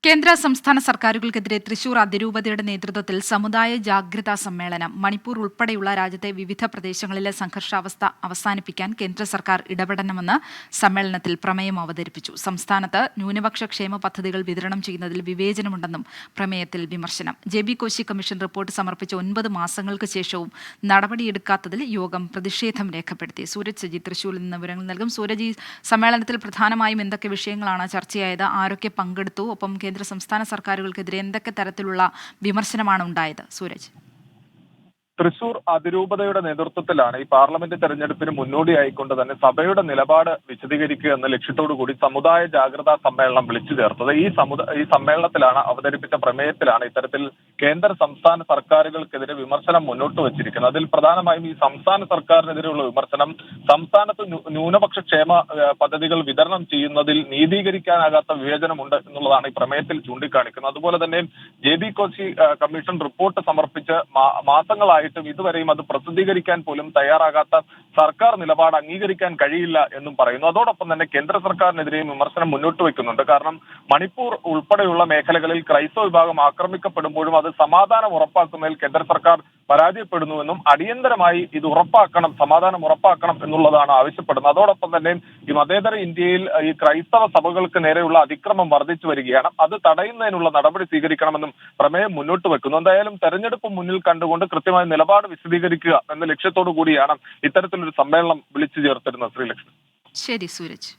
കേന്ദ്ര സംസ്ഥാന സർക്കാരുകൾക്കെതിരെ തൃശൂർ അതിരൂപതയുടെ നേതൃത്വത്തിൽ സമുദായ ജാഗ്രതാ സമ്മേളനം. മണിപ്പൂർ ഉൾപ്പെടെയുള്ള രാജ്യത്തെ വിവിധ പ്രദേശങ്ങളിലെ സംഘർഷാവസ്ഥ അവസാനിപ്പിക്കാൻ കേന്ദ്ര സർക്കാർ ഇടപെടണമെന്ന് സമ്മേളനത്തിൽ പ്രമേയം അവതരിപ്പിച്ചു. സംസ്ഥാനത്ത് ന്യൂനപക്ഷ ക്ഷേമ പദ്ധതികൾ വിതരണം ചെയ്യുന്നതിൽ വിവേചനമുണ്ടെന്നും പ്രമേയത്തിൽ വിമർശനം. JB കോശി കമ്മീഷൻ റിപ്പോർട്ട് സമർപ്പിച്ച 9 മാസങ്ങൾക്ക് ശേഷവും നടപടിയെടുക്കാത്തതിൽ യോഗം പ്രതിഷേധം രേഖപ്പെടുത്തി. സൂരജ് സജി തൃശൂരിൽ നിന്ന് വിവരങ്ങൾ നൽകും. സൂരജ്, ഈ സമ്മേളനത്തിൽ പ്രധാനമായും എന്തൊക്കെ വിഷയങ്ങളാണ് ചർച്ചയായത്? ആരൊക്കെ പങ്കെടുത്തു? ഒപ്പം കേന്ദ്ര സംസ്ഥാന സർക്കാരുകൾക്കെതിരെ എന്തൊക്കെ തരത്തിലുള്ള വിമർശനമാണ് ഉണ്ടായത്? സൂരജ്. തൃശൂർ അതിരൂപതയുടെ നേതൃത്വത്തിലാണ് ഈ പാർലമെന്റ് തെരഞ്ഞെടുപ്പിന് മുന്നോടിയായിക്കൊണ്ട് തന്നെ സഭയുടെ നിലപാട് വിശദീകരിക്കുക എന്ന ലക്ഷ്യത്തോടുകൂടി സമുദായ ജാഗ്രതാ സമ്മേളനം വിളിച്ചു ചേർത്തത്. ഈ സമ്മേളനത്തിലാണ് അവതരിപ്പിച്ച പ്രമേയത്തിലാണ് ഇത്തരത്തിൽ കേന്ദ്ര സംസ്ഥാന സർക്കാരുകൾക്കെതിരെ വിമർശനം മുന്നോട്ട് വച്ചിരിക്കുന്നത്. അതിൽ പ്രധാനമായും ഈ സംസ്ഥാന സർക്കാരിനെതിരെയുള്ള വിമർശനം സംസ്ഥാനത്ത് ന്യൂനപക്ഷ ക്ഷേമ പദ്ധതികൾ വിതരണം ചെയ്യുന്നതിൽ നീതീകരിക്കാനാകാത്ത വിവേചനമുണ്ട് എന്നുള്ളതാണ് ഈ പ്രമേയത്തിൽ ചൂണ്ടിക്കാണിക്കുന്നത്. അതുപോലെ തന്നെ JB കോശി കമ്മീഷൻ റിപ്പോർട്ട് സമർപ്പിച്ച് മാസങ്ങളായിട്ടും ഇതുവരെയും അത് പ്രസിദ്ധീകരിക്കാൻ പോലും തയ്യാറാകാത്ത സർക്കാർ നിലപാട് അംഗീകരിക്കാൻ കഴിയില്ല എന്നും പറയുന്നു. അതോടൊപ്പം തന്നെ കേന്ദ്ര സർക്കാരിനെതിരെയും വിമർശനം മുന്നോട്ട് വെക്കുന്നുണ്ട്. കാരണം മണിപ്പൂർ ഉൾപ്പെടെയുള്ള മേഖലകളിൽ ക്രൈസ്തവ വിഭാഗം ആക്രമിക്കപ്പെടുമ്പോഴും അത് സമാധാനം ഉറപ്പാക്കുന്നതിൽ കേന്ദ്ര സർക്കാർ പരാജയപ്പെടുന്നുവെന്നും അടിയന്തരമായി ഇത് ഉറപ്പാക്കണം, സമാധാനം ഉറപ്പാക്കണം എന്നുള്ളതാണ് ആവശ്യപ്പെടുന്നത്. അതോടൊപ്പം തന്നെ ഈ മതേതര ഇന്ത്യയിൽ ഈ ക്രൈസ്തവ സഭകൾക്ക് നേരെയുള്ള അതിക്രമം വർദ്ധിച്ചു വരികയാണ്. അത് തടയുന്നതിനുള്ള നടപടി സ്വീകരിക്കണമെന്നും പ്രമേയം മുന്നോട്ട് വെക്കുന്നു. എന്തായാലും തെരഞ്ഞെടുപ്പ് മുന്നിൽ കണ്ടുകൊണ്ട് കൃത്യമായ നിലപാട് വിശദീകരിക്കുക എന്ന ലക്ഷ്യത്തോടു കൂടിയാണ് ഇത്തരത്തിലൊരു സമ്മേളനം വിളിച്ചു ചേർത്തിരുന്നത്. ശ്രീലക്ഷ്മി. ശരി സൂരജ്.